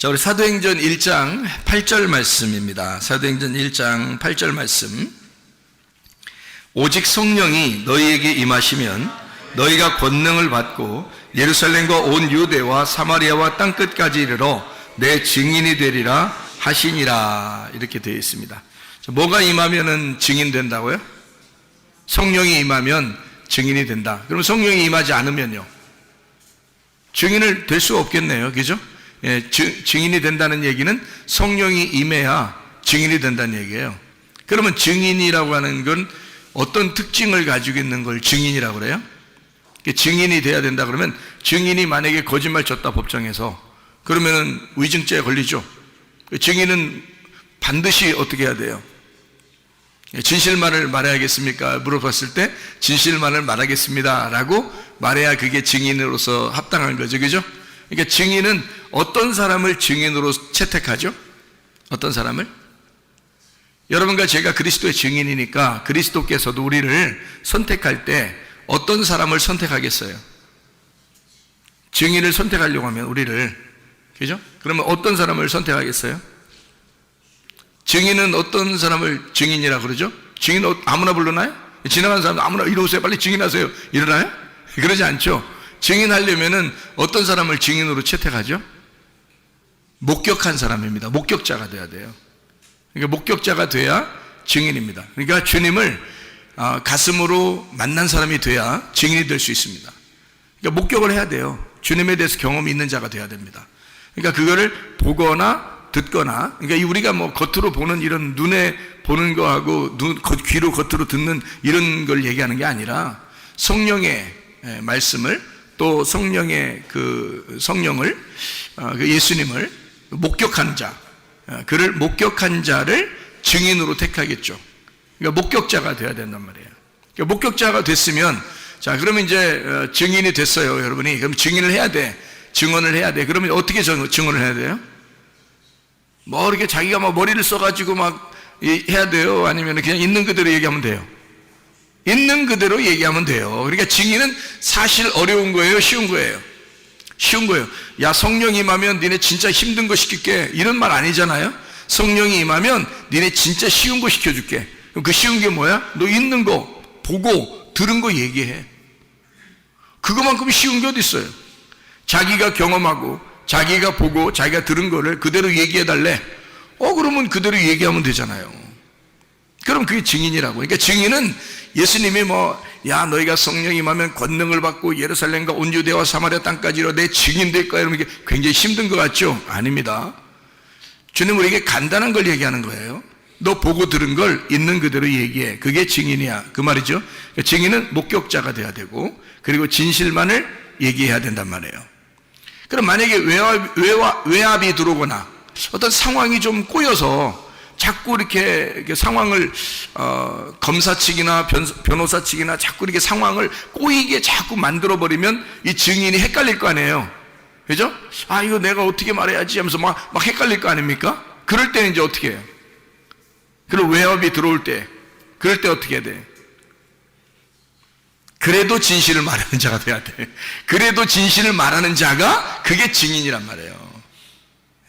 자, 우리 사도행전 1장 8절 말씀입니다. 사도행전 1장 8절 말씀. 오직 성령이 너희에게 임하시면 너희가 권능을 받고 예루살렘과 온 유대와 사마리아와 땅끝까지 이르러 내 증인이 되리라 하시니라. 이렇게 되어 있습니다. 뭐가 임하면은 증인 된다고요? 성령이 임하면 증인이 된다. 그럼 성령이 임하지 않으면요? 증인을 될 수가 없겠네요. 그죠? 예, 증인이 된다는 얘기는 성령이 임해야 증인이 된다는 얘기예요. 그러면 증인이라고 하는 건 어떤 특징을 가지고 있는 걸 증인이라고 그래요? 증인이 돼야 된다 그러면, 증인이 만약에 거짓말 쳤다 법정에서, 그러면은 위증죄에 걸리죠. 증인은 반드시 어떻게 해야 돼요? 진실만을 말해야겠습니까? 물어봤을 때 진실만을 말하겠습니다 라고 말해야 그게 증인으로서 합당한 거죠. 그죠? 그러니까 증인은 어떤 사람을 증인으로 채택하죠? 어떤 사람을? 여러분과 제가 그리스도의 증인이니까 그리스도께서도 우리를 선택할 때 어떤 사람을 선택하겠어요? 증인을 선택하려고 하면 우리를, 그죠? 그러면 어떤 사람을 선택하겠어요? 증인은 어떤 사람을 증인이라고 그러죠? 증인 아무나 부르나요? 지나가는 사람 아무나 이리 오세요, 빨리 증인하세요, 이러나요? 그러지 않죠. 증인하려면은 어떤 사람을 증인으로 채택하죠? 목격한 사람입니다. 목격자가 돼야 돼요. 그러니까 목격자가 돼야 증인입니다. 그러니까 주님을 가슴으로 만난 사람이 돼야 증인이 될 수 있습니다. 그러니까 목격을 해야 돼요. 주님에 대해서 경험이 있는 자가 돼야 됩니다. 그러니까 그거를 보거나 듣거나, 그러니까 우리가 뭐 겉으로 보는 이런 눈에 보는 거하고 귀로 겉으로 듣는 이런 걸 얘기하는 게 아니라 성령의 말씀을, 또 성령의 그 성령을, 그 예수님을 목격한 자, 그를 목격한 자를 증인으로 택하겠죠. 그러니까 목격자가 돼야 된단 말이에요. 그러니까 목격자가 됐으면, 자, 그러면 이제 증인이 됐어요, 여러분이. 그럼 증인을 해야 돼. 증언을 해야 돼. 그러면 어떻게 증언을 해야 돼요? 뭐 이렇게 자기가 막 머리를 써가지고 막 해야 돼요? 아니면 그냥 있는 그대로 얘기하면 돼요? 있는 그대로 얘기하면 돼요. 그러니까 증인은 사실 어려운 거예요? 쉬운 거예요? 쉬운 거예요. 야, 성령이 임하면 니네 진짜 힘든 거 시킬게, 이런 말 아니잖아요. 성령이 임하면 니네 진짜 쉬운 거 시켜줄게. 그럼 그 쉬운 게 뭐야? 너 있는 거 보고 들은 거 얘기해. 그거만큼 쉬운 게 어디 있어요? 자기가 경험하고 자기가 보고 자기가 들은 거를 그대로 얘기해 달래. 그러면 그대로 얘기하면 되잖아요. 그럼 그게 증인이라고. 그러니까 증인은 예수님이 야, 너희가 성령이 임하면 권능을 받고 예루살렘과 온 유대와 사마리아 땅까지 이르러 내 증인 될 거야, 이러면 이게 굉장히 힘든 것 같죠? 아닙니다. 주님 우리에게 간단한 걸 얘기하는 거예요. 너 보고 들은 걸 있는 그대로 얘기해. 그게 증인이야, 그 말이죠. 그러니까 증인은 목격자가 돼야 되고, 그리고 진실만을 얘기해야 된단 말이에요. 그럼 만약에 외압이 들어오거나 어떤 상황이 좀 꼬여서 자꾸 이렇게 상황을 검사 측이나 변호사 측이나 자꾸 이렇게 상황을 꼬이게 자꾸 만들어버리면 이 증인이 헷갈릴 거 아니에요. 그죠? 이거 내가 어떻게 말해야지 하면서 막 헷갈릴 거 아닙니까? 그럴 때는 이제 어떻게 해요? 그리고 외압이 들어올 때, 그럴 때 어떻게 해야 돼? 그래도 진실을 말하는 자가 돼야 돼. 그래도 진실을 말하는 자가 그게 증인이란 말이에요.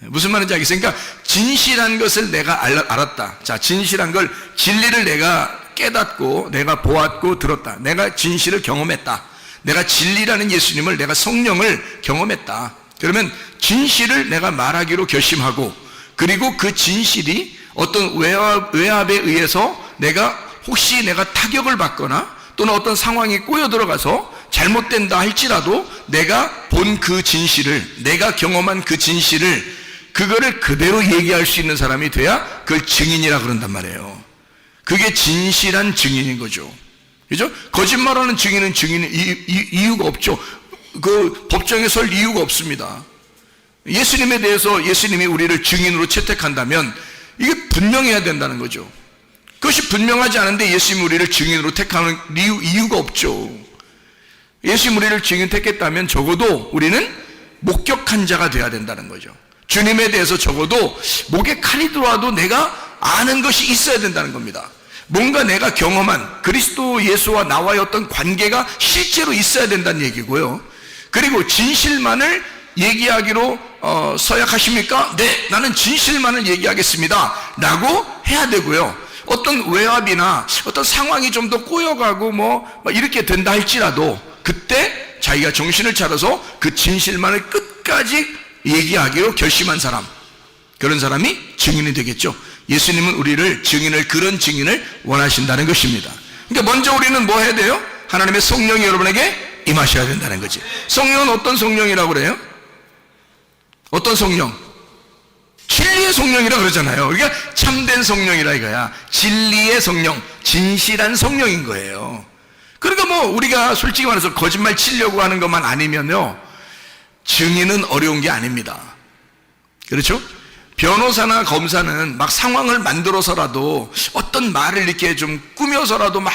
무슨 말인지 알겠어요? 그러니까 진실한 것을 내가 알았다. 자, 진실한 걸, 진리를 내가 깨닫고 내가 보았고 들었다. 내가 진실을 경험했다. 내가 진리라는 예수님을, 내가 성령을 경험했다. 그러면 진실을 내가 말하기로 결심하고, 그리고 그 진실이 어떤 외압에 의해서 혹시 내가 타격을 받거나 또는 어떤 상황이 꼬여 들어가서 잘못된다 할지라도 내가 본 그 진실을, 내가 경험한 그 진실을, 그거를 그대로 얘기할 수 있는 사람이 돼야 그걸 증인이라 그런단 말이에요. 그게 진실한 증인인 거죠. 그죠? 거짓말하는 증인은 이유가 없죠. 그 법정에 설 이유가 없습니다. 예수님에 대해서 예수님이 우리를 증인으로 채택한다면 이게 분명해야 된다는 거죠. 그것이 분명하지 않은데 예수님이 우리를 증인으로 택하는 이유가 없죠. 예수님이 우리를 증인 택했다면 적어도 우리는 목격한 자가 되어야 된다는 거죠. 주님에 대해서 적어도 목에 칼이 들어와도 내가 아는 것이 있어야 된다는 겁니다. 뭔가 내가 경험한 그리스도 예수와 나와의 어떤 관계가 실제로 있어야 된다는 얘기고요. 그리고 진실만을 얘기하기로 서약하십니까? 네, 나는 진실만을 얘기하겠습니다 라고 해야 되고요, 어떤 외압이나 어떤 상황이 좀 더 꼬여가고 뭐 이렇게 된다 할지라도 그때 자기가 정신을 차려서 그 진실만을 끝까지 얘기하기로 결심한 사람, 그런 사람이 증인이 되겠죠. 예수님은 우리를 그런 증인을 원하신다는 것입니다. 그러니까 먼저 우리는 뭐 해야 돼요? 하나님의 성령이 여러분에게 임하셔야 된다는 거지. 성령은 어떤 성령이라고 그래요? 어떤 성령? 진리의 성령이라 그러잖아요. 그러니까 참된 성령이라 이거야. 진리의 성령, 진실한 성령인 거예요. 그러니까 뭐 우리가 솔직히 말해서 거짓말 치려고 하는 것만 아니면요, 증인은 어려운 게 아닙니다. 그렇죠? 변호사나 검사는 막 상황을 만들어서라도 어떤 말을 이렇게 좀 꾸며서라도 막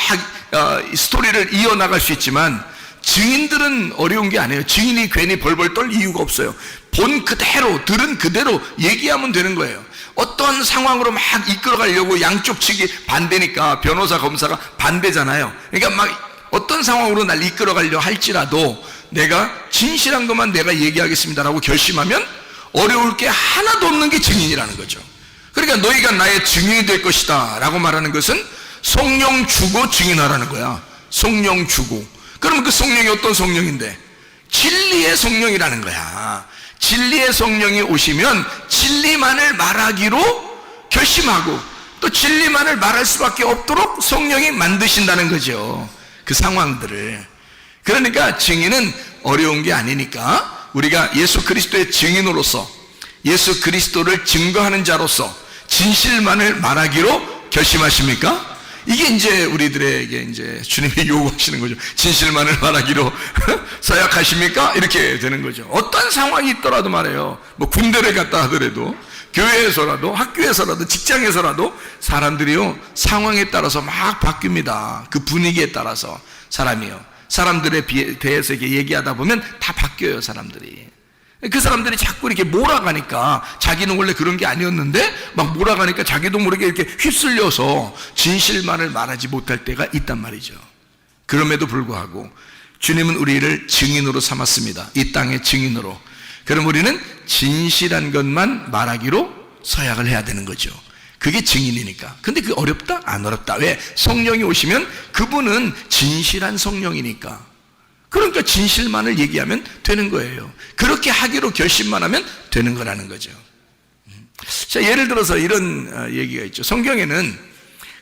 스토리를 이어나갈 수 있지만, 증인들은 어려운 게 아니에요. 증인이 괜히 벌벌 떨 이유가 없어요. 본 그대로, 들은 그대로 얘기하면 되는 거예요. 어떤 상황으로 막 이끌어가려고 양쪽 측이 반대니까 변호사, 검사가 반대잖아요. 그러니까 막 어떤 상황으로 날 이끌어가려 할지라도 내가 진실한 것만 내가 얘기하겠습니다라고 결심하면 어려울 게 하나도 없는 게 증인이라는 거죠. 그러니까 너희가 나의 증인이 될 것이다 라고 말하는 것은 성령 주고 증인하라는 거야. 성령 주고. 그러면 그 성령이 어떤 성령인데? 진리의 성령이라는 거야. 진리의 성령이 오시면 진리만을 말하기로 결심하고 또 진리만을 말할 수밖에 없도록 성령이 만드신다는 거죠, 그 상황들을. 그러니까 증인은 어려운 게 아니니까 우리가 예수 그리스도의 증인으로서, 예수 그리스도를 증거하는 자로서 진실만을 말하기로 결심하십니까? 이게 이제 우리들에게 이제 주님이 요구하시는 거죠. 진실만을 말하기로 서약하십니까? 이렇게 되는 거죠. 어떤 상황이 있더라도 말이에요. 뭐 군대를 갔다 하더라도, 교회에서라도, 학교에서라도, 직장에서라도 사람들이요, 상황에 따라서 막 바뀝니다. 그 분위기에 따라서 사람이요. 사람들에 대해서 이렇게 얘기하다 보면 다 바뀌어요, 사람들이. 그 사람들이 자꾸 이렇게 몰아가니까, 자기는 원래 그런 게 아니었는데 막 몰아가니까 자기도 모르게 이렇게 휩쓸려서 진실만을 말하지 못할 때가 있단 말이죠. 그럼에도 불구하고 주님은 우리를 증인으로 삼았습니다. 이 땅의 증인으로. 그럼 우리는 진실한 것만 말하기로 서약을 해야 되는 거죠. 그게 증인이니까. 근데 그게 어렵다? 안 어렵다. 왜? 성령이 오시면 그분은 진실한 성령이니까. 그러니까 진실만을 얘기하면 되는 거예요. 그렇게 하기로 결심만 하면 되는 거라는 거죠. 자, 예를 들어서 이런 얘기가 있죠. 성경에는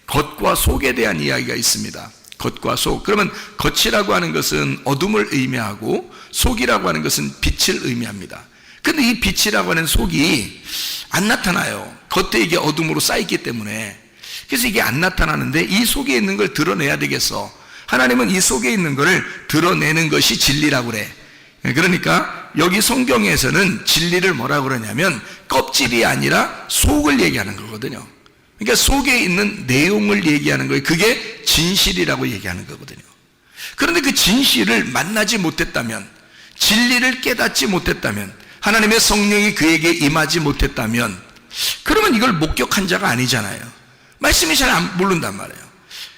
겉과 속에 대한 이야기가 있습니다. 겉과 속. 그러면 겉이라고 하는 것은 어둠을 의미하고 속이라고 하는 것은 빛을 의미합니다. 근데 이 빛이라고 하는 속이 안 나타나요. 겉에 이게 어둠으로 쌓였기 때문에. 그래서 이게 안 나타나는데 이 속에 있는 걸 드러내야 되겠어. 하나님은 이 속에 있는 것을 드러내는 것이 진리라고 그래. 그러니까 여기 성경에서는 진리를 뭐라고 그러냐면 껍질이 아니라 속을 얘기하는 거거든요. 그러니까 속에 있는 내용을 얘기하는 거예요. 그게 진실이라고 얘기하는 거거든요. 그런데 그 진실을 만나지 못했다면, 진리를 깨닫지 못했다면, 하나님의 성령이 그에게 임하지 못했다면, 그러면 이걸 목격한 자가 아니잖아요. 말씀이 잘 안 모른단 말이에요.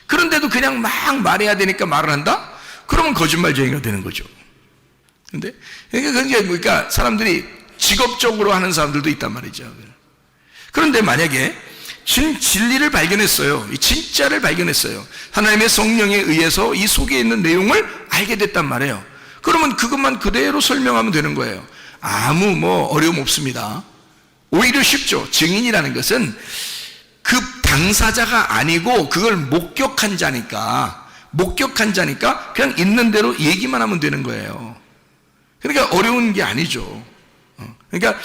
그런데도 그냥 막 말해야 되니까 말을 한다? 그러면 거짓말쟁이가 되는 거죠. 근데 그러니까 사람들이 직업적으로 하는 사람들도 있단 말이죠. 그런데 만약에 진리를 발견했어요. 이 진짜를 발견했어요. 하나님의 성령에 의해서 이 속에 있는 내용을 알게 됐단 말이에요. 그러면 그것만 그대로 설명하면 되는 거예요. 아무 어려움 없습니다. 오히려 쉽죠. 증인이라는 것은 그 당사자가 아니고 그걸 목격한 자니까 그냥 있는 대로 얘기만 하면 되는 거예요. 그러니까 어려운 게 아니죠. 그러니까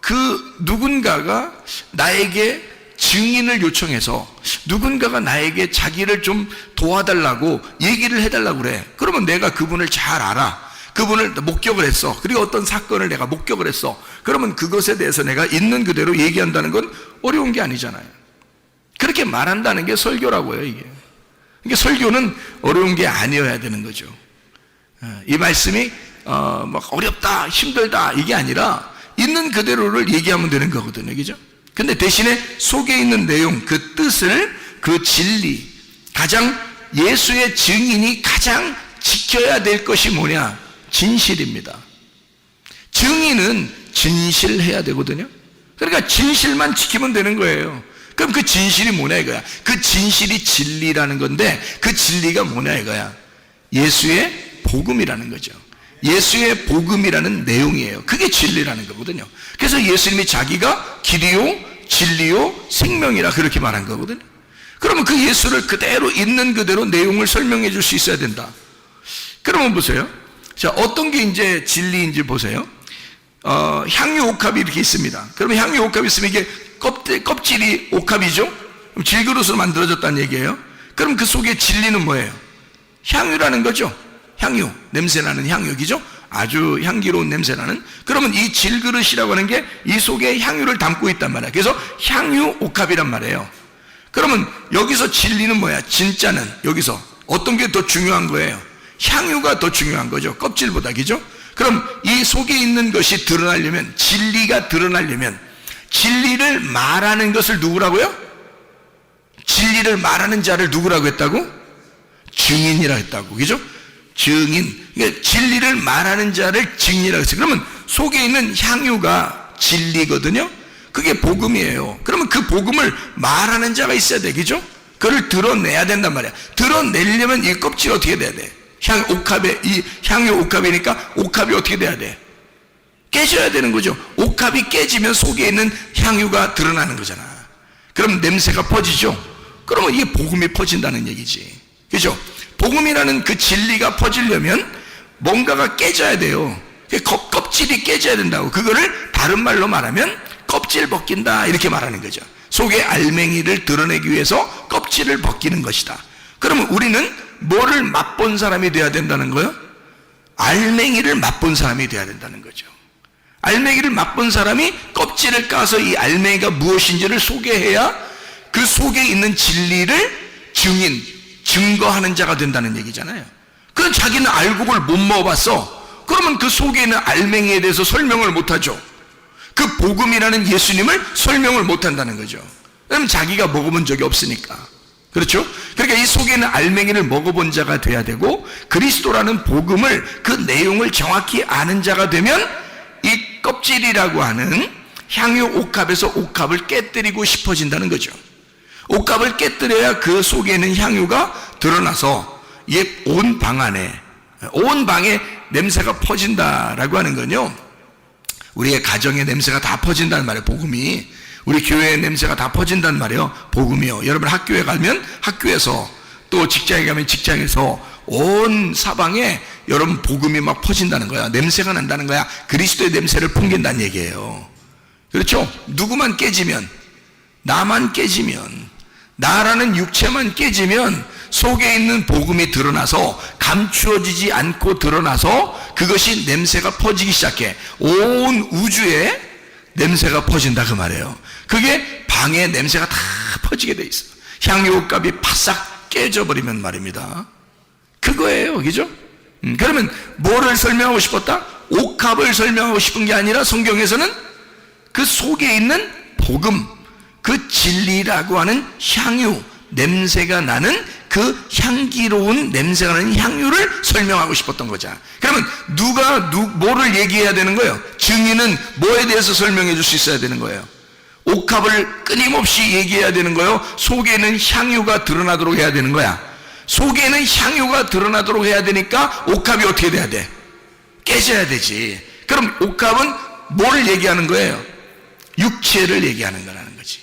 그 누군가가 나에게 증인을 요청해서 누군가가 나에게 자기를 좀 도와달라고 얘기를 해달라고 그래. 그러면 내가 그분을 잘 알아. 그분을 목격을 했어. 그리고 어떤 사건을 내가 목격을 했어. 그러면 그것에 대해서 내가 있는 그대로 얘기한다는 건 어려운 게 아니잖아요. 그렇게 말한다는 게 설교라고요, 이게. 그러니까 설교는 어려운 게 아니어야 되는 거죠. 이 말씀이 막 어렵다, 힘들다 이게 아니라 있는 그대로를 얘기하면 되는 거거든요, 그죠? 근데 대신에 속에 있는 내용, 그 뜻을, 그 진리, 가장 예수의 증인이 가장 지켜야 될 것이 뭐냐? 진실입니다. 증인은 진실해야 되거든요. 그러니까 진실만 지키면 되는 거예요. 그럼 그 진실이 뭐냐 이거야. 그 진실이 진리라는 건데 그 진리가 뭐냐 이거야. 예수의 복음이라는 거죠. 예수의 복음이라는 내용이에요. 그게 진리라는 거거든요. 그래서 예수님이 자기가 길이요 진리요 생명이라 그렇게 말한 거거든요. 그러면 그 예수를 그대로 있는 그대로 내용을 설명해 줄 수 있어야 된다. 그러면 보세요. 자, 어떤 게 이제 진리인지 보세요. 향유 옥합이 이렇게 있습니다. 그러면 향유 옥합이 있으면 이게 껍질이 옥합이죠? 그럼 질그릇으로 만들어졌다는 얘기예요. 그럼 그 속에 진리는 뭐예요? 향유라는 거죠. 향유, 냄새나는 향유기죠? 아주 향기로운 냄새나는. 그러면 이 질그릇이라고 하는 게 이 속에 향유를 담고 있단 말이에요. 그래서 향유 옥합이란 말이에요. 그러면 여기서 진리는 뭐야? 진짜는 여기서 어떤 게 더 중요한 거예요? 향유가 더 중요한 거죠. 껍질보다, 그죠? 그럼 이 속에 있는 것이 드러나려면, 진리가 드러나려면 진리를 말하는 것을 누구라고요? 진리를 말하는 자를 누구라고 했다고? 증인이라고 했다고, 그죠? 증인. 그러니까 진리를 말하는 자를 증인이라고 했어요. 그러면 속에 있는 향유가 진리거든요. 그게 복음이에요. 그러면 그 복음을 말하는 자가 있어야 돼, 그죠? 그걸 드러내야 된단 말이야. 드러내려면 이 껍질이 어떻게 돼야 돼? 이 향유 옥합이니까 옥합이 어떻게 돼야 돼? 깨져야 되는 거죠. 옥합이 깨지면 속에 있는 향유가 드러나는 거잖아. 그럼 냄새가 퍼지죠. 그러면 이게 복음이 퍼진다는 얘기지, 그죠? 복음이라는 그 진리가 퍼지려면 뭔가가 깨져야 돼요. 껍질이 깨져야 된다고. 그거를 다른 말로 말하면 껍질 벗긴다 이렇게 말하는 거죠. 속에 알맹이를 드러내기 위해서 껍질을 벗기는 것이다. 그러면 우리는 뭐를 맛본 사람이 돼야 된다는 거예요? 알맹이를 맛본 사람이 돼야 된다는 거죠. 알맹이를 맛본 사람이 껍질을 까서 이 알맹이가 무엇인지를 소개해야 그 속에 있는 진리를 증거하는 자가 된다는 얘기잖아요. 그건 자기는 알고 그걸 못 먹어봤어. 그러면 그 속에 있는 알맹이에 대해서 설명을 못하죠. 그 복음이라는 예수님을 설명을 못한다는 거죠. 왜냐면 자기가 먹어본 적이 없으니까. 그렇죠? 그러니까 이 속에 있는 알맹이를 먹어본 자가 돼야 되고, 그리스도라는 복음을, 그 내용을 정확히 아는 자가 되면 이 껍질이라고 하는 향유 옥합에서 옥합을 깨뜨리고 싶어진다는 거죠. 옥합을 깨뜨려야 그 속에 있는 향유가 드러나서 온 방 안에, 온 방에 냄새가 퍼진다라고 하는 건요, 우리의 가정의 냄새가 다 퍼진다는 말이에요. 복음이. 우리 교회의 냄새가 다 퍼진다는 말이에요. 복음이요. 여러분 학교에 가면 학교에서, 또 직장에 가면 직장에서 온 사방에 여러분 복음이 막 퍼진다는 거야. 냄새가 난다는 거야. 그리스도의 냄새를 풍긴다는 얘기예요. 그렇죠? 누구만 깨지면, 나만 깨지면, 나라는 육체만 깨지면 속에 있는 복음이 드러나서 감추어지지 않고 드러나서 그것이 냄새가 퍼지기 시작해. 온 우주에 냄새가 퍼진다 그 말이에요. 그게 방에 냄새가 다 퍼지게 돼 있어. 향유 옥합이 바싹 깨져버리면 말입니다. 그거예요, 그죠? 그러면 뭐를 설명하고 싶었다? 옥합을 설명하고 싶은 게 아니라 성경에서는 그 속에 있는 복음, 그 진리라고 하는 향유, 냄새가 나는 그 향기로운 냄새가 나는 향유를 설명하고 싶었던 거죠. 그러면 뭐를 얘기해야 되는 거예요? 증인은 뭐에 대해서 설명해 줄 수 있어야 되는 거예요? 옥합을 끊임없이 얘기해야 되는 거예요? 속에는 향유가 드러나도록 해야 되는 거야? 속에는 향유가 드러나도록 해야 되니까 옥합이 어떻게 돼야 돼? 깨져야 되지. 그럼 옥합은 뭐를 얘기하는 거예요? 육체를 얘기하는 거라는 거지.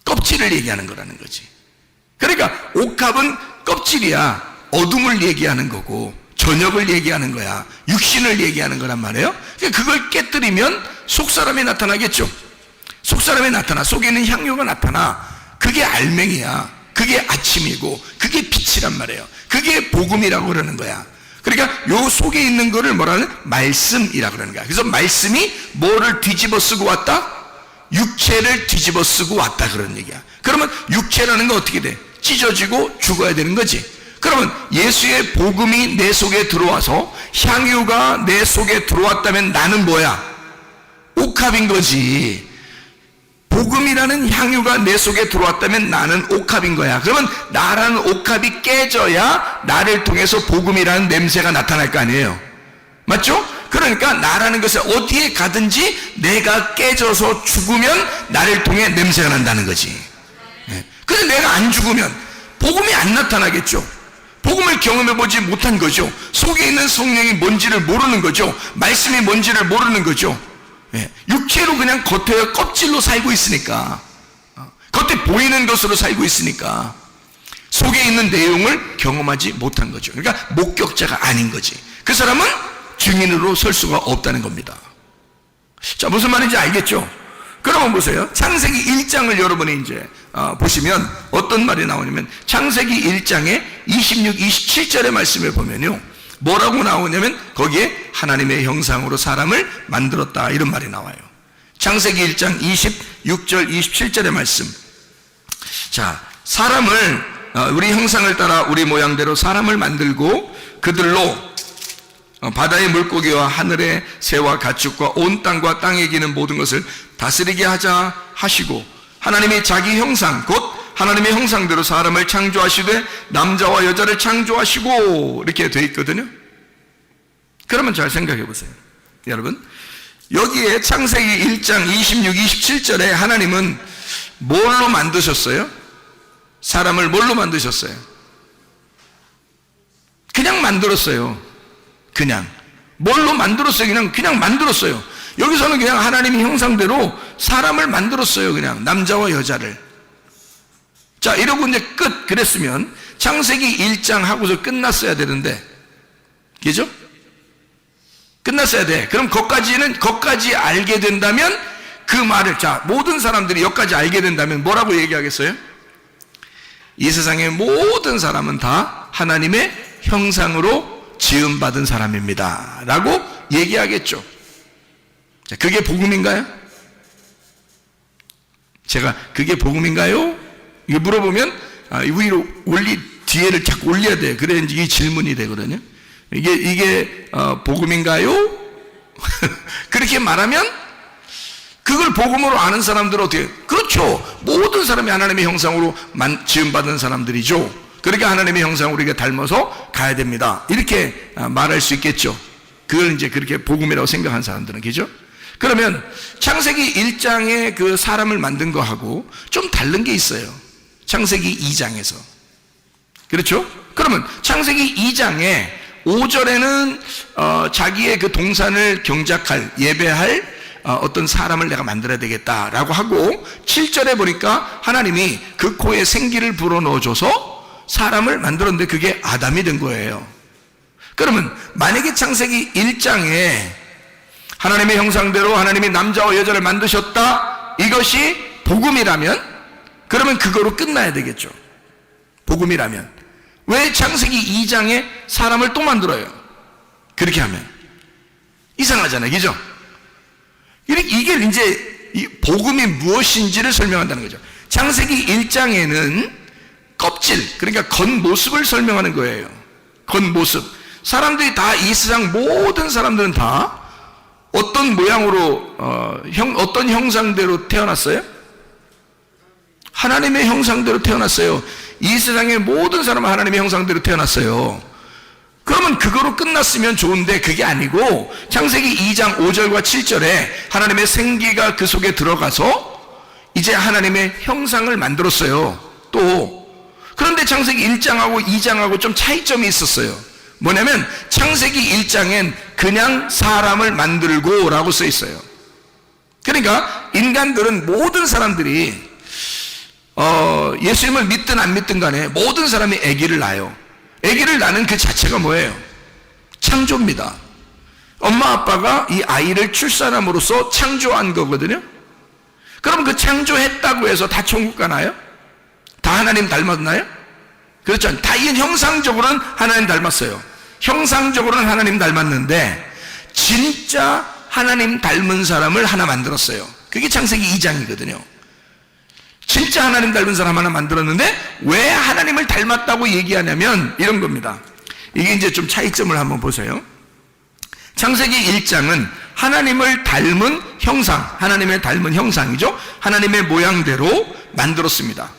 껍질을 얘기하는 거라는 거지. 그러니까 옥합은 껍질이야. 어둠을 얘기하는 거고 저녁을 얘기하는 거야. 육신을 얘기하는 거란 말이에요. 그러니까 그걸 깨뜨리면 속사람이 나타나겠죠. 속사람이 나타나. 속에 있는 향유가 나타나. 그게 알맹이야. 그게 아침이고 그게 빛이란 말이에요. 그게 복음이라고 그러는 거야. 그러니까 요 속에 있는 거를 뭐라는? 말씀이라고 그러는 거야. 그래서 말씀이 뭐를 뒤집어 쓰고 왔다? 육체를 뒤집어 쓰고 왔다 그런 얘기야. 그러면 육체라는 건 어떻게 돼? 찢어지고 죽어야 되는 거지. 그러면 예수의 복음이 내 속에 들어와서 향유가 내 속에 들어왔다면 나는 뭐야? 옥합인 거지. 복음이라는 향유가 내 속에 들어왔다면 나는 옥합인 거야. 그러면 나라는 옥합이 깨져야 나를 통해서 복음이라는 냄새가 나타날 거 아니에요. 맞죠? 그러니까 나라는 것은 어디에 가든지 내가 깨져서 죽으면 나를 통해 냄새가 난다는 거지. 근데 내가 안 죽으면 복음이 안 나타나겠죠. 복음을 경험해보지 못한 거죠. 속에 있는 성령이 뭔지를 모르는 거죠. 말씀이 뭔지를 모르는 거죠. 육체로 그냥 겉에 껍질로 살고 있으니까, 겉에 보이는 것으로 살고 있으니까 속에 있는 내용을 경험하지 못한 거죠. 그러니까 목격자가 아닌 거지. 그 사람은 증인으로 설 수가 없다는 겁니다. 자, 무슨 말인지 알겠죠? 그러면 보세요. 창세기 1장을 여러분이 이제 보시면 어떤 말이 나오냐면, 창세기 1장의 26, 27절의 말씀을 보면요, 뭐라고 나오냐면 거기에 하나님의 형상으로 사람을 만들었다, 이런 말이 나와요. 창세기 1장 26절 27절의 말씀. 자, 사람을 우리 형상을 따라 우리 모양대로 사람을 만들고 그들로 바다의 물고기와 하늘의 새와 가축과 온 땅과 땅에 기는 모든 것을 다스리게 하자 하시고, 하나님이 자기 형상 곧 하나님의 형상대로 사람을 창조하시되 남자와 여자를 창조하시고, 이렇게 되어 있거든요. 그러면 잘 생각해 보세요. 여러분, 여기에 창세기 1장 26, 27절에 하나님은 뭘로 만드셨어요? 사람을 뭘로 만드셨어요? 그냥 만들었어요. 그냥 뭘로 만들었어요? 그냥 만들었어요. 여기서는 그냥 하나님의 형상대로 사람을 만들었어요. 그냥 남자와 여자를. 자, 이러고 이제 끝. 그랬으면 창세기 1장 하고서 끝났어야 되는데, 그죠? 끝났어야 돼. 그럼 거기까지 알게 된다면, 그 말을, 자, 모든 사람들이 여기까지 알게 된다면 뭐라고 얘기하겠어요? 이 세상의 모든 사람은 다 하나님의 형상으로 지음받은 사람입니다 라고 얘기하겠죠. 자, 그게 복음인가요? 제가 그게 복음인가요? 이거 물어보면 위로 뒤에를 자꾸 올려야 돼요. 그래야 이제 이 질문이 되거든요. 이게 복음인가요? 그렇게 말하면 그걸 복음으로 아는 사람들은 어떻게? 그렇죠. 모든 사람이 하나님의 형상으로 지음받은 사람들이죠. 그러니까 하나님의 형상으로 우리가 닮아서 가야 됩니다, 이렇게 말할 수 있겠죠. 그걸 이제 그렇게 복음이라고 생각하는 사람들은, 그죠? 그러면 창세기 1장에 그 사람을 만든 거하고 좀 다른 게 있어요. 창세기 2장에서. 그렇죠? 그러면 창세기 2장에 5절에는 자기의 그 동산을 경작할, 예배할 어떤 사람을 내가 만들어야 되겠다라고 하고, 7절에 보니까 하나님이 그 코에 생기를 불어넣어줘서 사람을 만들었는데 그게 아담이 된 거예요. 그러면 만약에 창세기 1장에 하나님의 형상대로 하나님이 남자와 여자를 만드셨다, 이것이 복음이라면, 그러면 그거로 끝나야 되겠죠. 복음이라면 왜 창세기 2장에 사람을 또 만들어요? 그렇게 하면 이상하잖아요, 그죠? 이게 이제 이 복음이 무엇인지를 설명한다는 거죠. 창세기 1장에는 껍질, 그러니까 겉모습을 설명하는 거예요. 겉모습. 사람들이 다, 이 세상 모든 사람들은 다 어떤 모양으로 어떤 형상대로 태어났어요? 하나님의 형상대로 태어났어요. 이 세상의 모든 사람은 하나님의 형상대로 태어났어요. 그러면 그거로 끝났으면 좋은데 그게 아니고, 창세기 2장 5절과 7절에 하나님의 생기가 그 속에 들어가서 이제 하나님의 형상을 만들었어요. 또 그런데 창세기 1장하고 2장하고 좀 차이점이 있었어요. 뭐냐면 창세기 1장엔 그냥 사람을 만들고 라고 써 있어요. 그러니까 인간들은, 모든 사람들이 예수님을 믿든 안 믿든 간에 모든 사람이 아기를 낳아요. 아기를 낳는 그 자체가 뭐예요? 창조입니다. 엄마 아빠가 이 아이를 출산함으로써 창조한 거거든요. 그럼 그 창조했다고 해서 다 천국 가나요? 다 하나님 닮았나요? 그렇죠. 다 이 형상적으로는 하나님 닮았어요. 형상적으로는 하나님 닮았는데 진짜 하나님 닮은 사람을 하나 만들었어요. 그게 창세기 2장이거든요. 진짜 하나님 닮은 사람 하나 만들었는데 왜 하나님을 닮았다고 얘기하냐면 이런 겁니다. 이게 이제 좀 차이점을 한번 보세요. 창세기 1장은 하나님을 닮은 형상, 하나님의 닮은 형상이죠. 하나님의 모양대로 만들었습니다,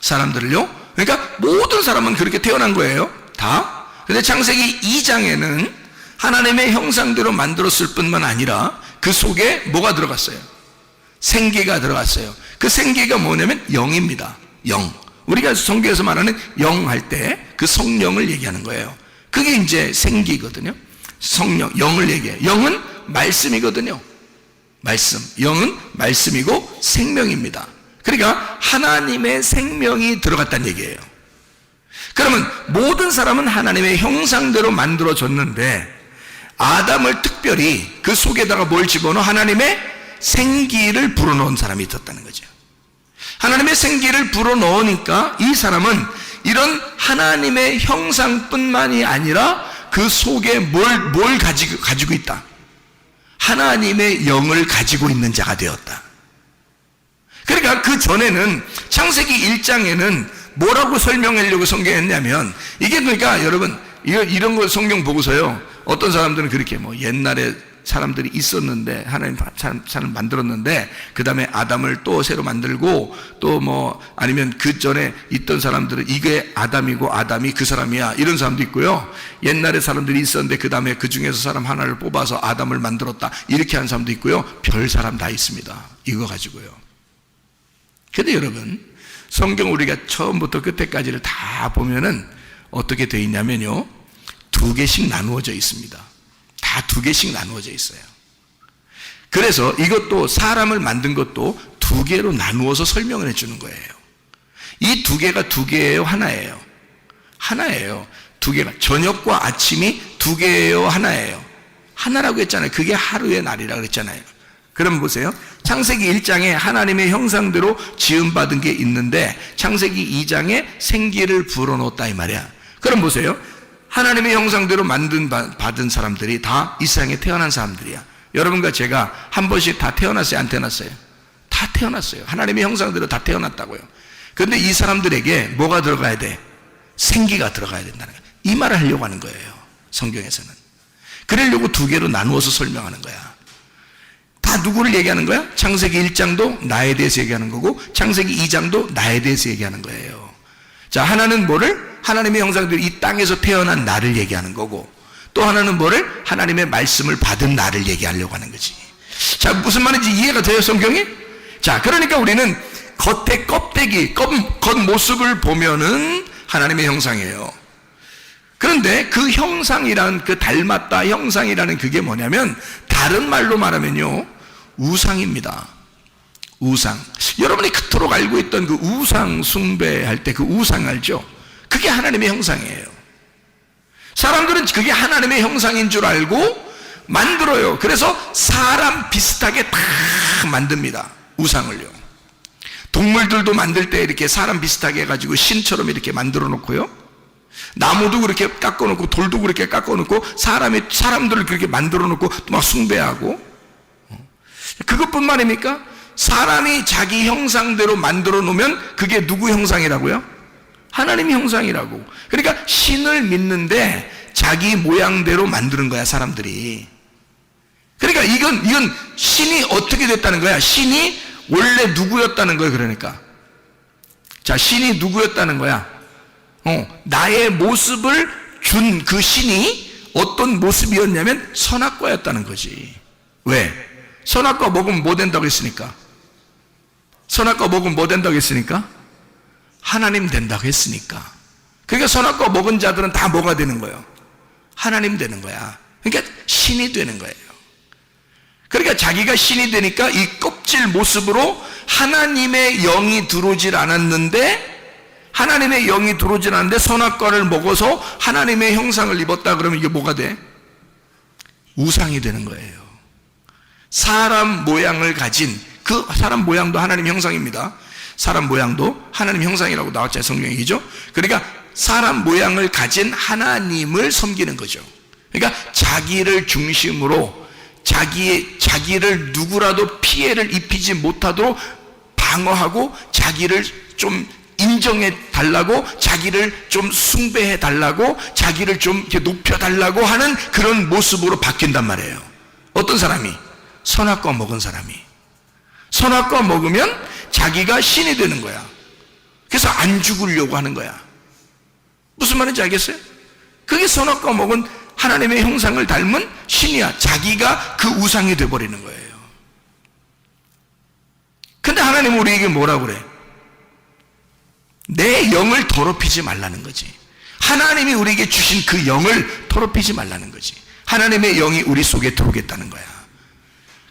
사람들을요. 그러니까 모든 사람은 그렇게 태어난 거예요, 다. 근데 창세기 2장에는 하나님의 형상대로 만들었을 뿐만 아니라 그 속에 뭐가 들어갔어요? 생기가 들어갔어요. 그 생기가 뭐냐면 영입니다. 영. 우리가 성경에서 말하는 영 할 때 그 성령을 얘기하는 거예요. 그게 이제 생기거든요. 성령, 영을 얘기해요. 영은 말씀이거든요. 말씀. 영은 말씀이고 생명입니다. 그러니까 하나님의 생명이 들어갔다는 얘기예요. 그러면 모든 사람은 하나님의 형상대로 만들어졌는데 아담을 특별히 그 속에다가 뭘 집어넣어? 하나님의 생기를 불어넣은 사람이 있었다는 거죠. 하나님의 생기를 불어넣으니까 이 사람은 이런 하나님의 형상뿐만이 아니라 그 속에 뭘 가지고 있다? 하나님의 영을 가지고 있는 자가 되었다. 그러니까 그 전에는 창세기 1장에는 뭐라고 설명하려고 성경했냐면, 이게 그러니까 여러분 이런 걸 성경 보고서요, 어떤 사람들은 그렇게 뭐 옛날에 사람들이 있었는데 하나님 사람 만들었는데 그 다음에 아담을 또 새로 만들고 또 뭐 아니면 그 전에 있던 사람들은 이게 아담이고 아담이 그 사람이야, 이런 사람도 있고요. 옛날에 사람들이 있었는데 그 다음에 그 중에서 사람 하나를 뽑아서 아담을 만들었다, 이렇게 하는 사람도 있고요. 별 사람 다 있습니다. 이거 가지고요. 근데 여러분, 성경 우리가 처음부터 끝에까지를 다 보면은 어떻게 되어 있냐면요, 두 개씩 나누어져 있습니다. 다 두 개씩 나누어져 있어요. 그래서 이것도 사람을 만든 것도 두 개로 나누어서 설명을 해주는 거예요. 이 두 개가 두 개예요, 하나예요? 하나예요. 두 개가, 저녁과 아침이 두 개예요, 하나예요? 하나라고 했잖아요. 그게 하루의 날이라 그랬잖아요. 그럼 보세요. 창세기 1장에 하나님의 형상대로 지음받은 게 있는데 창세기 2장에 생기를 불어넣었다 이 말이야. 그럼 보세요. 하나님의 형상대로 받은 사람들이 다 이 세상에 태어난 사람들이야. 여러분과 제가 한 번씩 다 태어났어요, 안 태어났어요? 다 태어났어요. 하나님의 형상대로 다 태어났다고요. 그런데 이 사람들에게 뭐가 들어가야 돼? 생기가 들어가야 된다는 거예요. 이 말을 하려고 하는 거예요, 성경에서는. 그러려고 두 개로 나누어서 설명하는 거야. 다 누구를 얘기하는 거야? 창세기 1장도 나에 대해서 얘기하는 거고 창세기 2장도 나에 대해서 얘기하는 거예요. 자, 하나는 뭐를? 하나님의 형상대로 이 땅에서 태어난 나를 얘기하는 거고, 또 하나는 뭐를? 하나님의 말씀을 받은 나를 얘기하려고 하는 거지. 자, 무슨 말인지 이해가 돼요, 성경이? 자, 그러니까 우리는 겉의 껍데기, 겉모습을 보면은 하나님의 형상이에요. 그런데 그 형상이란, 그 닮았다 형상이라는 그게 뭐냐면 다른 말로 말하면요, 우상입니다. 우상. 여러분이 그토록 알고 있던 그 우상 숭배할 때 그 우상 알죠? 그게 하나님의 형상이에요. 사람들은 그게 하나님의 형상인 줄 알고 만들어요. 그래서 사람 비슷하게 다 만듭니다, 우상을요. 동물들도 만들 때 이렇게 사람 비슷하게 해가지고 신처럼 이렇게 만들어 놓고요, 나무도 그렇게 깎아 놓고 돌도 그렇게 깎아 놓고 사람들을 그렇게 만들어 놓고 막 숭배하고. 그것뿐만입니까? 사람이 자기 형상대로 만들어 놓으면 그게 누구 형상이라고요? 하나님의 형상이라고. 그러니까 신을 믿는데 자기 모양대로 만드는 거야, 사람들이. 그러니까 이건 신이 어떻게 됐다는 거야? 신이 원래 누구였다는 거예요. 그러니까 자, 신이 누구였다는 거야? 나의 모습을 준 그 신이 어떤 모습이었냐면 선악과였다는 거지. 왜? 선악과 먹으면 뭐 된다고 했으니까? 선악과 먹으면 뭐 된다고 했으니까? 하나님 된다고 했으니까. 그러니까 선악과 먹은 자들은 다 뭐가 되는 거예요? 하나님 되는 거야. 그러니까 신이 되는 거예요. 그러니까 자기가 신이 되니까 이 껍질 모습으로 하나님의 영이 들어오질 않았는데, 하나님의 영이 들어오질 않는데 선악과를 먹어서 하나님의 형상을 입었다 그러면 이게 뭐가 돼? 우상이 되는 거예요. 사람 모양을 가진, 그 사람 모양도 하나님 형상입니다. 사람 모양도 하나님 형상이라고 나왔잖아요, 성경이죠. 그러니까 사람 모양을 가진 하나님을 섬기는 거죠. 그러니까 자기를 중심으로 자기를 누구라도 피해를 입히지 못하도록 방어하고 자기를 좀 인정해 달라고, 자기를 좀 숭배해 달라고, 자기를 좀 이렇게 높여 달라고 하는 그런 모습으로 바뀐단 말이에요. 어떤 사람이? 선악과 먹은 사람이. 선악과 먹으면 자기가 신이 되는 거야. 그래서 안 죽으려고 하는 거야. 무슨 말인지 알겠어요? 그게 선악과 먹은 하나님의 형상을 닮은 신이야. 자기가 그 우상이 되어버리는 거예요. 근데 하나님은 우리에게 뭐라고 그래? 내 영을 더럽히지 말라는 거지. 하나님이 우리에게 주신 그 영을 더럽히지 말라는 거지. 하나님의 영이 우리 속에 들어오겠다는 거야.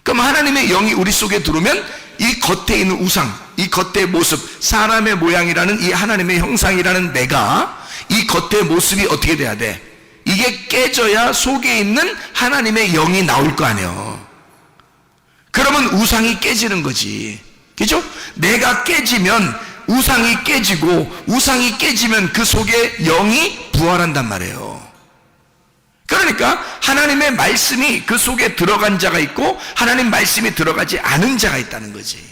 그럼 하나님의 영이 우리 속에 들어오면 이 겉에 있는 우상, 이 겉의 모습, 사람의 모양이라는 이 하나님의 형상이라는 내가, 이 겉의 모습이 어떻게 돼야 돼? 이게 깨져야 속에 있는 하나님의 영이 나올 거 아니에요. 그러면 우상이 깨지는 거지. 그죠? 내가 깨지면 우상이 깨지고, 우상이 깨지면 그 속에 영이 부활한단 말이에요. 그러니까 하나님의 말씀이 그 속에 들어간 자가 있고, 하나님 말씀이 들어가지 않은 자가 있다는 거지.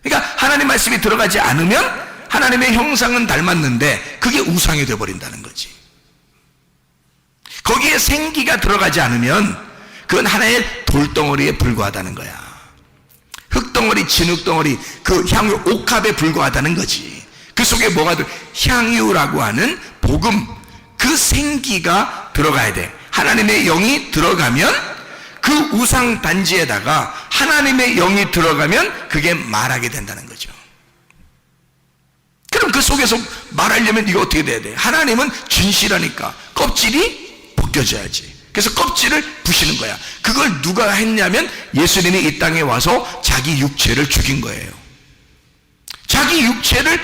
그러니까 하나님 말씀이 들어가지 않으면 하나님의 형상은 닮았는데 그게 우상이 되어버린다는 거지. 거기에 생기가 들어가지 않으면 그건 하나의 돌덩어리에 불과하다는 거야. 흙덩어리, 진흙덩어리, 그 향유, 옥합에 불과하다는 거지. 그 속에 뭐가 향유라고 하는 복음, 그 생기가 들어가야 돼. 하나님의 영이 들어가면 그 우상 단지에다가 하나님의 영이 들어가면 그게 말하게 된다는 거죠. 그럼 그 속에서 말하려면 이거 어떻게 돼야 돼? 하나님은 진실하니까 껍질이 벗겨져야지. 그래서 껍질을 부시는 거야. 그걸 누가 했냐면 예수님이 이 땅에 와서 자기 육체를 죽인 거예요. 자기 육체를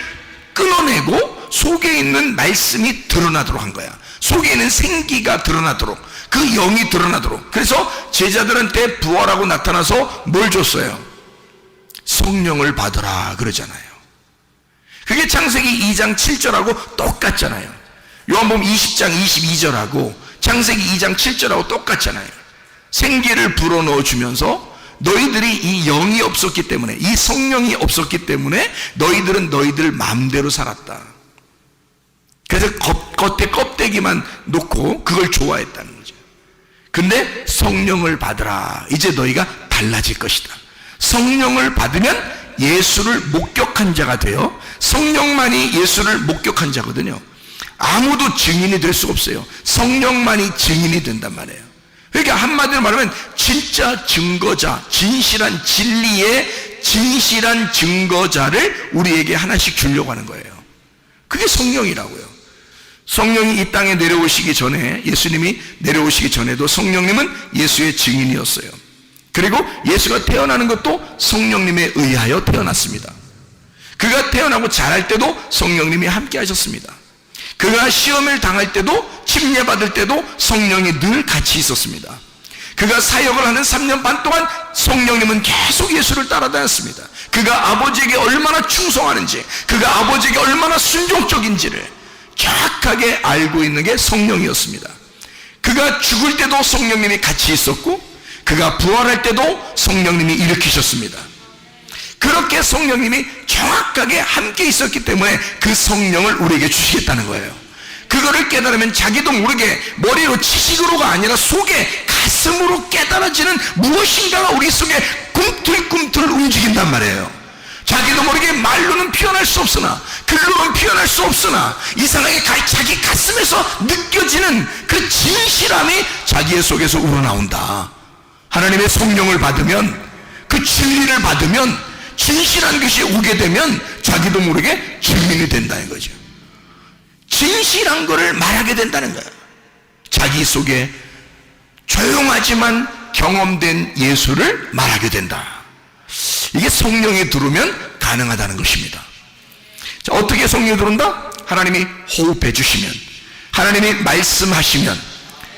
끊어내고 속에 있는 말씀이 드러나도록 한 거야. 속에 있는 생기가 드러나도록, 그 영이 드러나도록. 그래서 제자들한테 부활하고 나타나서 뭘 줬어요? 성령을 받으라 그러잖아요. 그게 창세기 2장 7절하고 똑같잖아요. 요한복음 20장 22절하고 창세기 2장 7절하고 똑같잖아요. 생기를 불어넣어 주면서 너희들이 이 영이 없었기 때문에, 이 성령이 없었기 때문에 너희들은 너희들 마음대로 살았다. 그래서 겉에 껍데기만 놓고 그걸 좋아했다는 거죠. 근데 성령을 받으라. 이제 너희가 달라질 것이다. 성령을 받으면 예수를 목격한 자가 돼요. 성령만이 예수를 목격한 자거든요. 아무도 증인이 될 수가 없어요. 성령만이 증인이 된단 말이에요. 그러니까 한마디로 말하면 진짜 증거자, 진실한 진리의 진실한 증거자를 우리에게 하나씩 주려고 하는 거예요. 그게 성령이라고요. 성령이 이 땅에 내려오시기 전에, 예수님이 내려오시기 전에도 성령님은 예수의 증인이었어요. 그리고 예수가 태어나는 것도 성령님에 의하여 태어났습니다. 그가 태어나고 자랄 때도 성령님이 함께 하셨습니다. 그가 시험을 당할 때도, 침례받을 때도 성령이 늘 같이 있었습니다. 그가 사역을 하는 3년 반 동안 성령님은 계속 예수를 따라다녔습니다. 그가 아버지에게 얼마나 충성하는지, 그가 아버지에게 얼마나 순종적인지를 정확하게 알고 있는 게 성령이었습니다. 그가 죽을 때도 성령님이 같이 있었고, 그가 부활할 때도 성령님이 일으키셨습니다. 그렇게 성령님이 정확하게 함께 있었기 때문에 그 성령을 우리에게 주시겠다는 거예요. 그거를 깨달으면 자기도 모르게 머리로 지식으로가 아니라 속에 가슴으로 깨달아지는 무엇인가가 우리 속에 꿈틀꿈틀 움직인단 말이에요. 자기도 모르게 말로는 표현할 수 없으나, 글로는 표현할 수 없으나 이상하게 자기 가슴에서 느껴지는 그 진실함이 자기의 속에서 우러나온다. 하나님의 성령을 받으면, 그 진리를 받으면, 진실한 것이 오게 되면 자기도 모르게 증인이 된다는 거죠. 진실한 것을 말하게 된다는 거예요. 자기 속에 조용하지만 경험된 예수를 말하게 된다. 이게 성령이 들어오면 가능하다는 것입니다. 자, 어떻게 성령이 들어온다? 하나님이 호흡해 주시면, 하나님이 말씀하시면,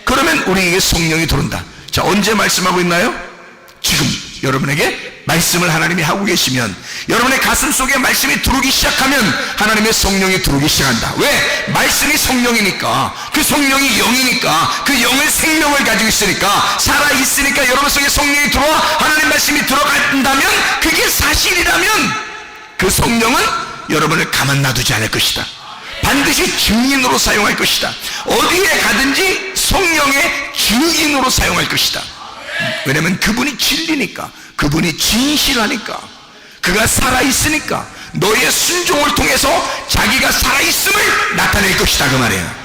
그러면 우리에게 성령이 들어온다. 자, 언제 말씀하고 있나요? 지금 여러분에게 말씀을 하나님이 하고 계시면, 여러분의 가슴 속에 말씀이 들어오기 시작하면 하나님의 성령이 들어오기 시작한다. 왜? 말씀이 성령이니까, 그 성령이 영이니까, 그 영의 생명을 가지고 있으니까, 살아있으니까 여러분 속에 성령이 들어와 하나님 말씀이 들어간다면, 그게 사실이라면 그 성령은 여러분을 가만 놔두지 않을 것이다. 반드시 증인으로 사용할 것이다. 어디에 가든지 성령의 증인으로 사용할 것이다. 왜냐하면 그분이 진리니까, 그분이 진실하니까, 그가 살아있으니까 너의 순종을 통해서 자기가 살아있음을 나타낼 것이다 그 말이에요.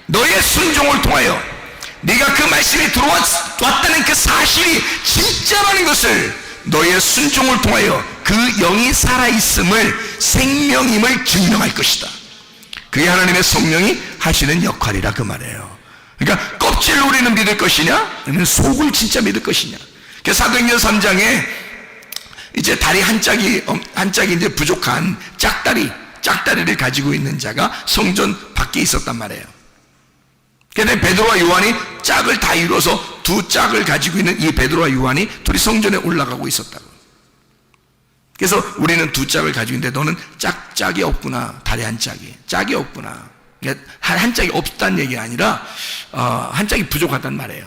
너의 순종을 통하여 네가 그 말씀이 들어왔다는 그 사실이 진짜라는 것을 너의 순종을 통하여 그 영이 살아있음을, 생명임을 증명할 것이다. 그게 하나님의 성령이 하시는 역할이라 그 말이에요. 그러니까 껍질로 우리는 믿을 것이냐, 아니면 속을 진짜 믿을 것이냐. 사도행전 3장에 이제 다리 한 짝이 이제 부족한 짝다리를 가지고 있는 자가 성전 밖에 있었단 말이에요. 그런데 베드로와 요한이 짝을 다 이뤄서 두 짝을 가지고 있는 이 베드로와 요한이 둘이 성전에 올라가고 있었다고. 그래서 우리는 두 짝을 가지고 있는데 너는 짝이 없구나. 다리 한 짝이 없구나. 그러니까 한 짝이 없다는 얘기가 아니라 한 짝이 부족하단 말이에요.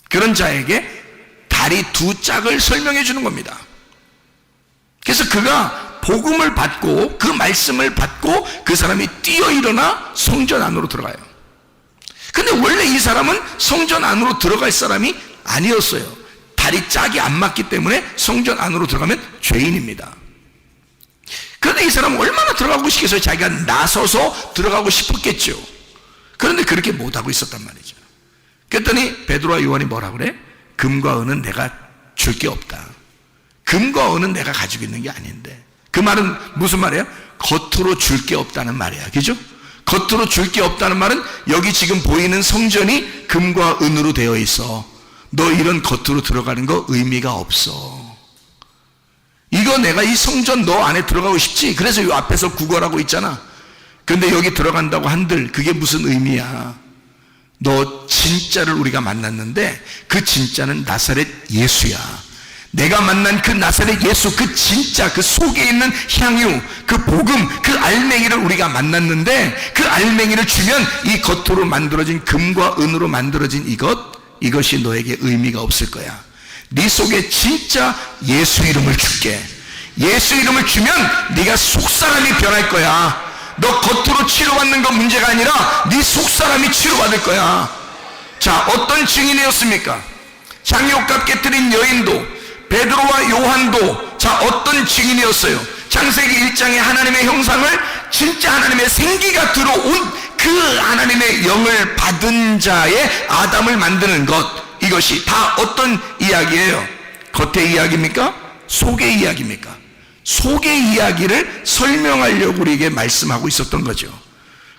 그런 자에게 다리 두 짝을 설명해 주는 겁니다. 그래서 그가 복음을 받고 그 말씀을 받고 그 사람이 뛰어 일어나 성전 안으로 들어가요. 근데 원래 이 사람은 성전 안으로 들어갈 사람이 아니었어요. 다리 짝이 안 맞기 때문에 성전 안으로 들어가면 죄인입니다. 그런데 이 사람은 얼마나 들어가고 싶겠어요? 자기가 나서서 들어가고 싶었겠죠. 그런데 그렇게 못하고 있었단 말이죠. 그랬더니 베드로와 요한이 뭐라 그래? 금과 은은 내가 줄 게 없다. 금과 은은 내가 가지고 있는 게 아닌데. 그 말은 무슨 말이에요? 겉으로 줄 게 없다는 말이야. 그죠? 겉으로 줄 게 없다는 말은 여기 지금 보이는 성전이 금과 은으로 되어 있어. 너 이런 겉으로 들어가는 거 의미가 없어. 이거 내가 이 성전 너 안에 들어가고 싶지? 그래서 이 앞에서 구걸하고 있잖아. 근데 여기 들어간다고 한들 그게 무슨 의미야? 너 진짜를 우리가 만났는데 그 진짜는 나사렛 예수야. 내가 만난 그 나사렛 예수, 그 진짜, 그 속에 있는 향유, 그 복음, 그 알맹이를 우리가 만났는데 그 알맹이를 주면 이 겉으로 만들어진 금과 은으로 만들어진 이것이 너에게 의미가 없을 거야. 네 속에 진짜 예수 이름을 줄게. 예수 이름을 주면 네가 속사람이 변할 거야. 너 겉으로 치료받는 건 문제가 아니라 네 속사람이 치료받을 거야. 자, 어떤 증인이었습니까? 장욕값 깨뜨린 여인도, 베드로와 요한도 자, 어떤 증인이었어요? 창세기 1장에 하나님의 형상을, 진짜 하나님의 생기가 들어온 그 하나님의 영을 받은 자의 아담을 만드는 것, 이것이 다 어떤 이야기예요? 겉의 이야기입니까? 속의 이야기입니까? 속의 이야기를 설명하려고 우리에게 말씀하고 있었던 거죠.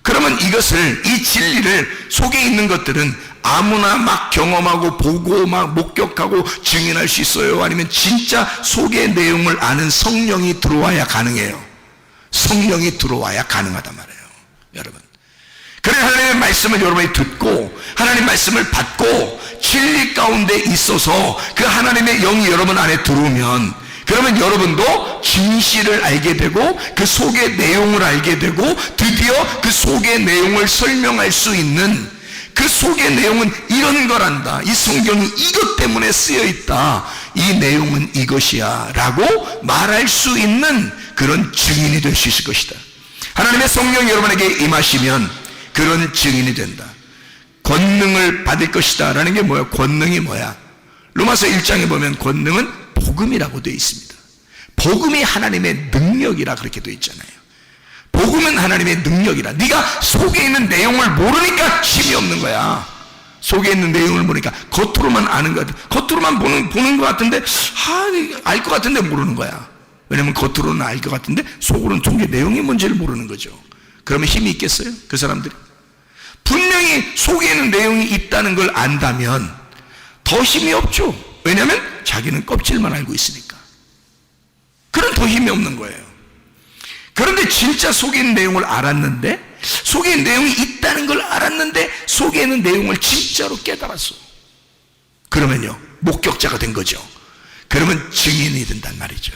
그러면 이것을, 이 진리를, 속에 있는 것들은 아무나 막 경험하고 보고 막 목격하고 증인할 수 있어요? 아니면 진짜 속의 내용을 아는 성령이 들어와야 가능해요? 성령이 들어와야 가능하단 말이에요, 여러분. 그래, 하나님의 말씀을 여러분이 듣고 하나님 말씀을 받고 진리 가운데 있어서 그 하나님의 영이 여러분 안에 들어오면, 그러면 여러분도 진실을 알게 되고 그 속의 내용을 알게 되고 드디어 그 속의 내용을 설명할 수 있는, 그 속의 내용은 이런 거란다, 이 성경이 이것 때문에 쓰여 있다, 이 내용은 이것이야 라고 말할 수 있는 그런 증인이 될 수 있을 것이다. 하나님의 성령이 여러분에게 임하시면 그런 증인이 된다. 권능을 받을 것이다 라는 게 뭐야? 권능이 뭐야? 로마서 1장에 보면 권능은 복음이라고 되어 있습니다. 복음이 하나님의 능력이라 그렇게 되어 있잖아요. 복음은 하나님의 능력이라. 네가 속에 있는 내용을 모르니까 힘이 없는 거야. 속에 있는 내용을 모르니까 겉으로만 아는 것 같아. 겉으로만 보는 것 같은데 알 것 같은데 모르는 거야. 왜냐면 겉으로는 알 것 같은데 속으로는 속의 내용이 뭔지를 모르는 거죠. 그러면 힘이 있겠어요? 그 사람들이? 분명히 속에 있는 내용이 있다는 걸 안다면 더 힘이 없죠. 왜냐하면 자기는 껍질만 알고 있으니까. 그럼 더 힘이 없는 거예요. 그런데 진짜 속에 있는 내용을 알았는데, 속에 있는 내용이 있다는 걸 알았는데 속에 있는 내용을 진짜로 깨달았어. 그러면요, 목격자가 된 거죠. 그러면 증인이 된단 말이죠.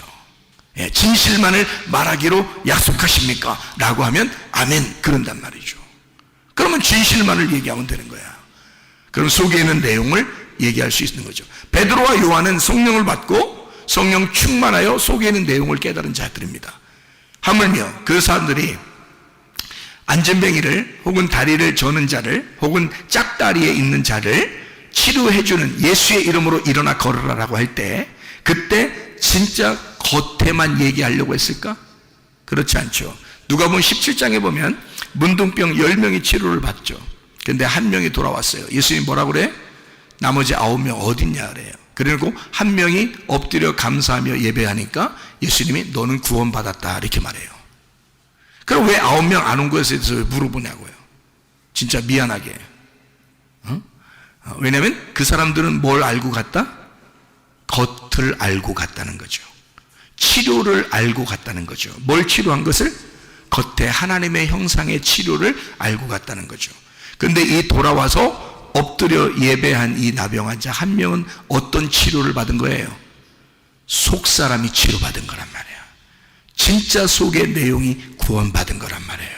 예, 진실만을 말하기로 약속하십니까? 라고 하면 아멘, 그런단 말이죠. 그러면 진실만을 얘기하면 되는 거야. 그럼 속에 있는 내용을 얘기할 수 있는 거죠. 베드로와 요한은 성령을 받고 성령 충만하여 속에 있는 내용을 깨달은 자들입니다. 하물며 그 사람들이 안전뱅이를 혹은 다리를 저는 자를 혹은 짝다리에 있는 자를 치료해주는 예수의 이름으로 일어나 걸으라라고 할 때, 그때 진짜 겉에만 얘기하려고 했을까? 그렇지 않죠. 누가복음 17장에 보면 문둥병 10명이 치료를 받죠. 근데 한 명이 돌아왔어요. 예수님이 뭐라고 그래? 나머지 9명 어딨냐 그래요. 그리고 한 명이 엎드려 감사하며 예배하니까 예수님이 너는 구원받았다 이렇게 말해요. 그럼 왜 9명 안 온 것에 대해서 물어보냐고요. 진짜 미안하게. 왜냐하면 그 사람들은 뭘 알고 갔다? 겉을 알고 갔다는 거죠. 치료를 알고 갔다는 거죠. 뭘 치료한 것을? 겉에 하나님의 형상의 치료를 알고 갔다는 거죠. 그런데 이 돌아와서 엎드려 예배한 이 나병 환자 한 명은 어떤 치료를 받은 거예요? 속사람이 치료받은 거란 말이에요. 진짜 속의 내용이 구원받은 거란 말이에요.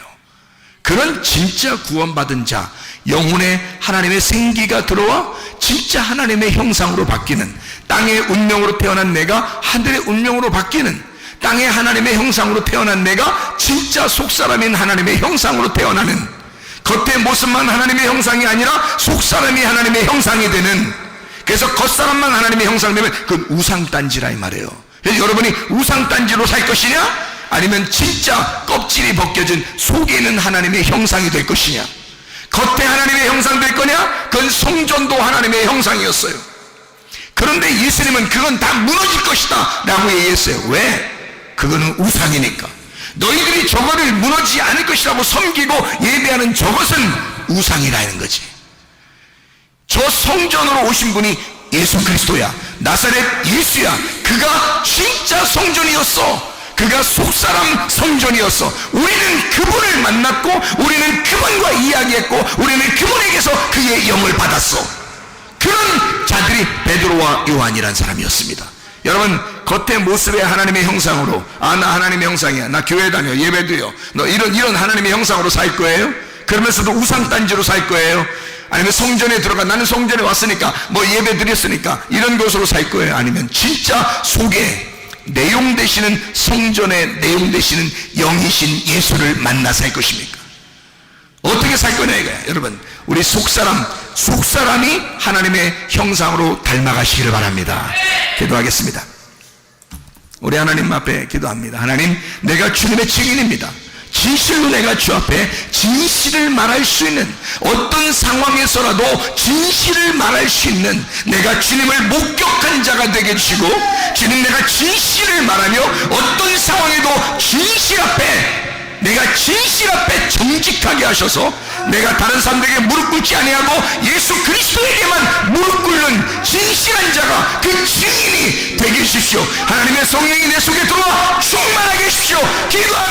그런 진짜 구원받은 자, 영혼에 하나님의 생기가 들어와 진짜 하나님의 형상으로 바뀌는, 땅의 운명으로 태어난 내가 하늘의 운명으로 바뀌는, 땅의 하나님의 형상으로 태어난 내가 진짜 속사람인 하나님의 형상으로 태어나는, 겉의 모습만 하나님의 형상이 아니라 속사람이 하나님의 형상이 되는, 그래서 겉사람만 하나님의 형상이 되면 그건 우상단지라 이 말이에요. 그래서 여러분이 우상단지로 살 것이냐? 아니면 진짜 껍질이 벗겨진 속에 있는 하나님의 형상이 될 것이냐? 겉에 하나님의 형상 될 거냐? 그건 성전도 하나님의 형상이었어요. 그런데 예수님은 그건 다 무너질 것이다 라고 얘기했어요. 왜? 그거는 우상이니까. 너희들이 저거를 무너지지 않을 것이라고 섬기고 예배하는 저것은 우상이라는 거지. 저 성전으로 오신 분이 예수 그리스도야. 나사렛 예수야. 그가 진짜 성전이었어. 그가 속사람 성전이었어. 우리는 그분을 만났고 우리는 그분과 이야기했고 우리는 그분에게서 그의 영을 받았어. 그런 자들이 베드로와 요한이란 사람이었습니다. 여러분, 겉의 모습의 하나님의 형상으로, 아, 나 하나님의 형상이야, 나 교회 다녀, 예배드려, 너 이런 하나님의 형상으로 살 거예요? 그러면서도 우상단지로 살 거예요? 아니면 성전에 들어가, 나는 성전에 왔으니까 뭐 예배 드렸으니까 이런 것으로 살 거예요? 아니면 진짜 속에 내용 되시는 성전의 내용 되시는 영이신 예수를 만나 살 것입니까? 어떻게 살 거냐 이거야. 여러분, 우리 속사람이 하나님의 형상으로 닮아가시기를 바랍니다. 기도하겠습니다. 우리 하나님 앞에 기도합니다. 하나님, 내가 주님의 증인입니다. 진실로 내가 주 앞에 진실을 말할 수 있는, 어떤 상황에서라도 진실을 말할 수 있는 내가 주님을 목격한 자가 되게 해주시고, 주님, 내가 진실을 말하며 어떤 상황에도 진실 앞에, 내가 진실 앞에 정직하게 하셔서 내가 다른 사람들에게 무릎 꿇지 아니하고 예수 그리스도에게만 무릎 꿇는 진실한 자가, 그 증인이 되게 해주십시오. 하나님의 성령이 내 속에 들어와 충만하게 해주십시오. 기도합니다.